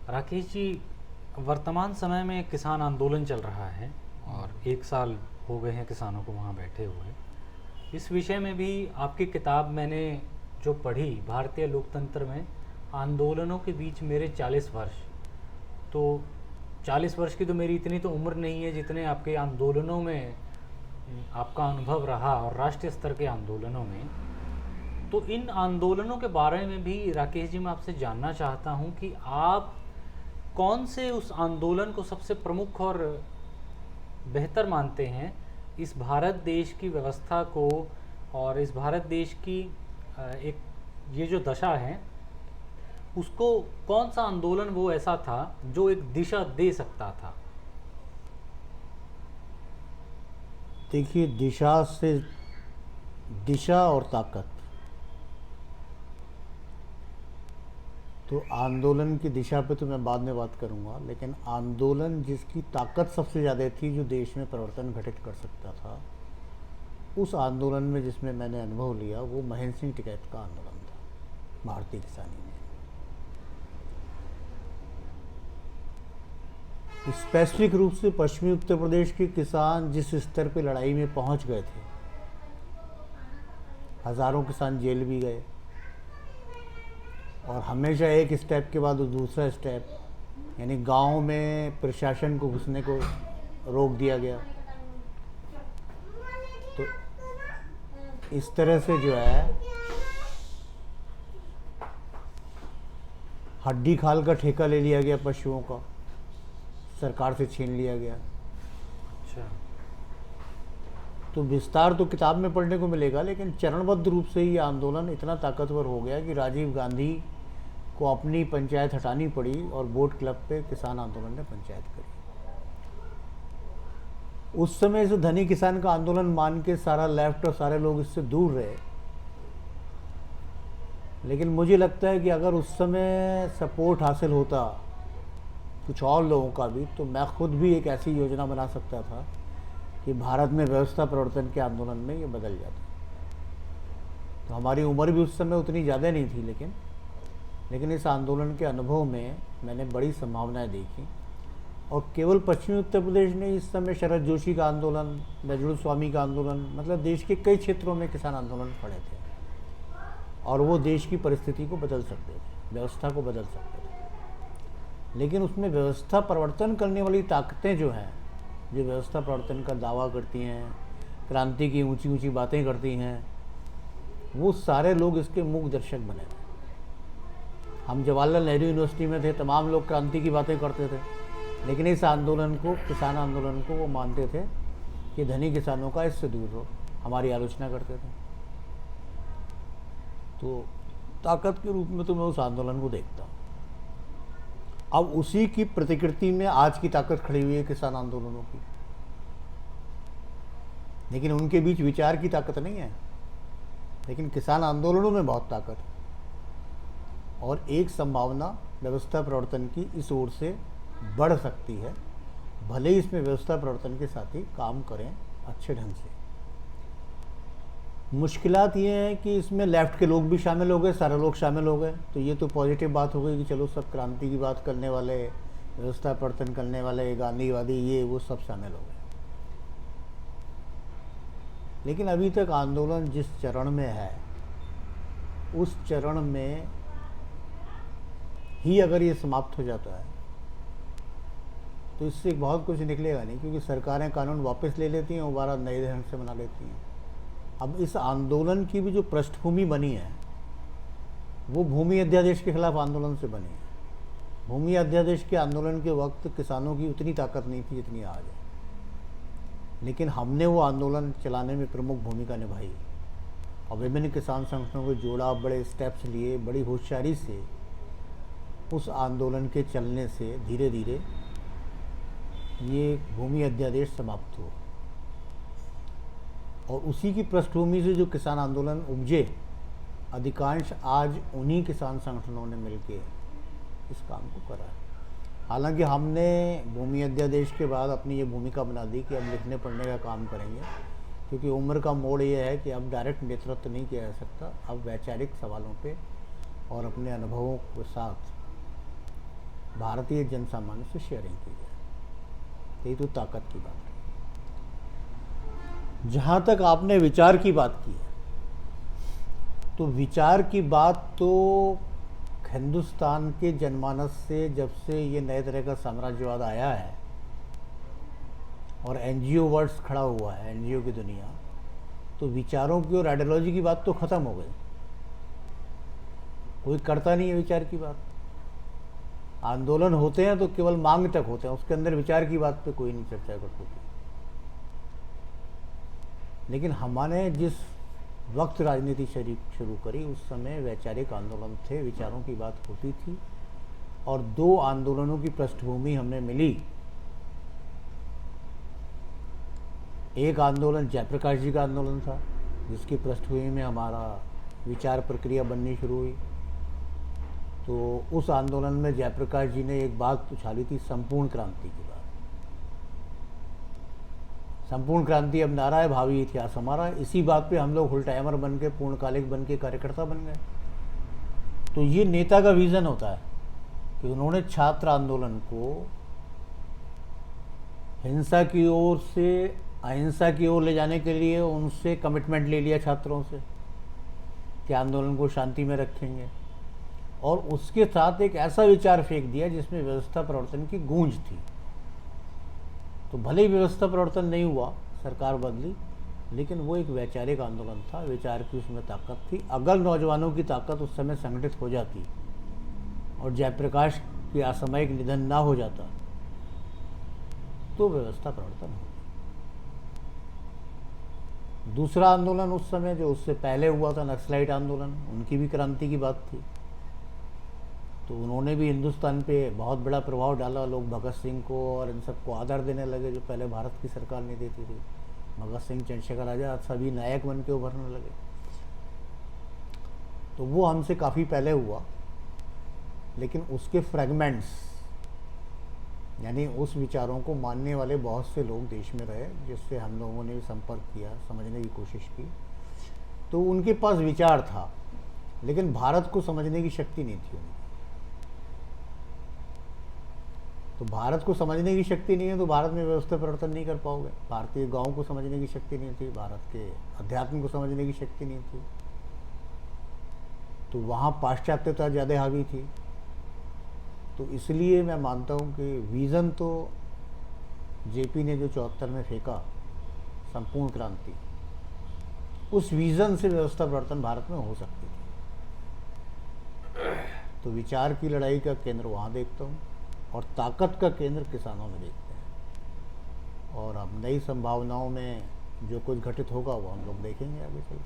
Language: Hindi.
राकेश जी, वर्तमान समय में किसान आंदोलन चल रहा है और 1 साल हो गए हैं किसानों को वहाँ बैठे हुए। इस विषय में भी आपकी किताब मैंने जो पढ़ी, भारतीय लोकतंत्र में आंदोलनों के बीच मेरे 40 वर्ष। तो 40 वर्ष की तो मेरी इतनी तो उम्र नहीं है जितने आपके आंदोलनों में आपका अनुभव रहा, और राष्ट्रीय स्तर के आंदोलनों में। तो इन आंदोलनों के बारे में भी राकेश जी मैं आपसे जानना चाहता हूँ कि आप कौन से उस आंदोलन को सबसे प्रमुख और बेहतर मानते हैं इस भारत देश की व्यवस्था को, और इस भारत देश की एक ये जो दशा है उसको। कौन सा आंदोलन वो ऐसा था जो एक दिशा दे सकता था? देखिए, दिशा से दिशा और ताकत। तो आंदोलन की दिशा पे तो मैं बाद में बात करूंगा, लेकिन आंदोलन जिसकी ताकत सबसे ज़्यादा थी, जो देश में परिवर्तन घटित कर सकता था, उस आंदोलन में जिसमें मैंने अनुभव लिया, वो महेंद्र सिंह टिकैत का आंदोलन था भारतीय किसानी में। स्पेसिफिक रूप से पश्चिमी उत्तर प्रदेश के किसान जिस स्तर पे लड़ाई में पहुंच गए थे, हज़ारों किसान जेल भी गए, और हमेशा एक स्टेप के बाद दूसरा स्टेप, यानी गांव में प्रशासन को घुसने को रोक दिया गया। तो इस तरह से जो है हड्डी खाल का ठेका ले लिया गया, पशुओं का सरकार से छीन लिया गया। अच्छा। तो विस्तार तो किताब में पढ़ने को मिलेगा, लेकिन चरणबद्ध रूप से ये आंदोलन इतना ताकतवर हो गया कि राजीव गांधी को अपनी पंचायत हटानी पड़ी और बोट क्लब पे किसान आंदोलन ने पंचायत करी। उस समय इसे धनी किसान का आंदोलन मान के सारा लेफ्ट और सारे लोग इससे दूर रहे, लेकिन मुझे लगता है कि अगर उस समय सपोर्ट हासिल होता कुछ और लोगों का भी, तो मैं खुद भी एक ऐसी योजना बना सकता था कि भारत में व्यवस्था परिवर्तन के आंदोलन में ये बदल जाता। तो हमारी उम्र भी उस समय उतनी ज़्यादा नहीं थी, लेकिन इस आंदोलन के अनुभव में मैंने बड़ी संभावनाएं देखी। और केवल पश्चिमी उत्तर प्रदेश ने इस समय शरद जोशी का आंदोलन, नजरुल स्वामी का आंदोलन, मतलब देश के कई क्षेत्रों में किसान आंदोलन खड़े थे, और वो देश की परिस्थिति को बदल सकते थे, व्यवस्था को बदल सकते थे। लेकिन उसमें व्यवस्था परिवर्तन करने वाली ताकतें जो हैं, जो व्यवस्था परिवर्तन का दावा करती हैं, क्रांति की ऊंची ऊंची बातें करती हैं, वो सारे लोग इसके मूक दर्शक बने थे। हम जवाहरलाल नेहरू यूनिवर्सिटी में थे, तमाम लोग क्रांति की बातें करते थे, लेकिन इस आंदोलन को, किसान आंदोलन को, वो मानते थे कि धनी किसानों का इससे दूर रहो, हमारी आलोचना करते थे। तो ताकत के रूप में तो मैं उस आंदोलन को देखता हूँ। अब उसी की प्रतिकृति में आज की ताकत खड़ी हुई है किसान आंदोलनों की, लेकिन उनके बीच विचार की ताकत नहीं है, लेकिन किसान आंदोलनों में बहुत ताकत है। और एक संभावना व्यवस्था परिवर्तन की इस ओर से बढ़ सकती है, भले ही इसमें व्यवस्था परिवर्तन के साथ ही काम करें अच्छे ढंग से। मुश्किलात ये है कि इसमें लेफ्ट के लोग भी शामिल हो गए, सारे लोग शामिल हो गए, तो ये तो पॉजिटिव बात हो गई कि चलो सब क्रांति की बात करने वाले, व्यवस्था परिवर्तन करने वाले, गांधीवादी, ये वो सब शामिल हो गए। लेकिन अभी तक आंदोलन जिस चरण में है, उस चरण में ही अगर ये समाप्त हो जाता है तो इससे बहुत कुछ निकलेगा नहीं, क्योंकि सरकारें कानून वापस ले लेती हैं, दोबारा नए ढंग से बना लेती हैं। अब इस आंदोलन की भी जो पृष्ठभूमि बनी है, वो भूमि अध्यादेश के खिलाफ आंदोलन से बनी है। भूमि अध्यादेश के आंदोलन के वक्त किसानों की उतनी ताकत नहीं थी जितनी आज है, लेकिन हमने वो आंदोलन चलाने में प्रमुख भूमिका निभाई, और विभिन्न किसान संगठनों को जोड़ा, बड़े स्टेप्स लिए, बड़ी होशियारी से उस आंदोलन के चलने से धीरे धीरे ये भूमि अध्यादेश समाप्त हुआ। और उसी की पृष्ठभूमि से जो किसान आंदोलन उपजे, अधिकांश आज उन्हीं किसान संगठनों ने मिलकर इस काम को करा है। हालांकि हमने भूमि अध्यादेश के बाद अपनी ये भूमिका बना दी कि अब लिखने पढ़ने का काम करेंगे, क्योंकि उम्र का मोड़ ये है कि अब डायरेक्ट नेतृत्व नहीं किया जा सकता, अब वैचारिक सवालों पे और अपने अनुभवों के साथ भारतीय जनसामान्य से शेयरिंग की जाए। यही तो ताकत की बात है। जहाँ तक आपने विचार की बात की है, तो विचार की बात तो हिंदुस्तान के जनमानस से जब से ये नए तरह का साम्राज्यवाद आया है और एनजीओ वर्ड्स खड़ा हुआ है, एनजीओ की दुनिया, तो विचारों की और आइडियोलॉजी की बात तो ख़त्म हो गई। कोई करता नहीं है विचार की बात। आंदोलन होते हैं तो केवल मांग तक होते हैं, उसके अंदर विचार की बात पे कोई नहीं चर्चा करता। लेकिन हमने जिस वक्त राजनीति शुरू करी उस समय वैचारिक आंदोलन थे, विचारों की बात होती थी, और दो आंदोलनों की पृष्ठभूमि हमें मिली। एक आंदोलन जयप्रकाश जी का आंदोलन था, जिसकी पृष्ठभूमि में हमारा विचार प्रक्रिया बननी शुरू हुई। तो उस आंदोलन में जयप्रकाश जी ने एक बात उछाली थी, संपूर्ण क्रांति की बात। संपूर्ण क्रांति अब नारा है, भावी इतिहास हमारा। इसी बात पे हम लोग फुल टाइमर बन के, पूर्णकालिक बन के कार्यकर्ता बन गए। तो ये नेता का विज़न होता है कि उन्होंने छात्र आंदोलन को हिंसा की ओर से अहिंसा की ओर ले जाने के लिए उनसे कमिटमेंट ले लिया छात्रों से कि आंदोलन को शांति में रखेंगे, और उसके साथ एक ऐसा विचार फेंक दिया जिसमें व्यवस्था परिवर्तन की गूंज थी। तो भले ही व्यवस्था परिवर्तन नहीं हुआ, सरकार बदली, लेकिन वो एक वैचारिक आंदोलन था, विचार की उसमें ताकत थी। अगर नौजवानों की ताकत उस समय संगठित हो जाती और जयप्रकाश की असामयिक निधन ना हो जाता तो व्यवस्था परिवर्तन हो। दूसरा आंदोलन उस समय जो उससे पहले हुआ था, नक्सलाइट आंदोलन, उनकी भी क्रांति की बात थी। तो उन्होंने भी हिंदुस्तान पे बहुत बड़ा प्रभाव डाला। लोग भगत सिंह को और इन सबको आदर देने लगे जो पहले भारत की सरकार नहीं देती थी। भगत सिंह, चंद्रशेखर आज़ाद सभी नायक बन के उभरने लगे। तो वो हमसे काफ़ी पहले हुआ, लेकिन उसके फ्रेगमेंट्स, यानी उस विचारों को मानने वाले बहुत से लोग देश में रहे, जिससे हम लोगों ने भी संपर्क किया, समझने की कोशिश की। तो उनके पास विचार था, लेकिन भारत को समझने की शक्ति नहीं थी उनकी। तो भारत को समझने की शक्ति नहीं है तो भारत में व्यवस्था परिवर्तन नहीं कर पाओगे। भारतीय गांव को समझने की शक्ति नहीं थी, भारत के अध्यात्म को समझने की शक्ति नहीं थी। तो वहाँ पाश्चात्यता ज़्यादा हावी थी। तो इसलिए मैं मानता हूँ कि विज़न तो जेपी ने जो 74 में फेंका, संपूर्ण क्रांति, उस विज़न से व्यवस्था परिवर्तन भारत में हो सकती थी। तो विचार की लड़ाई का केंद्र वहाँ देखता हूँ, और ताकत का केंद्र किसानों में देखते हैं। और अब नई संभावनाओं में जो कुछ घटित होगा वो हम लोग देखेंगे आगे चल।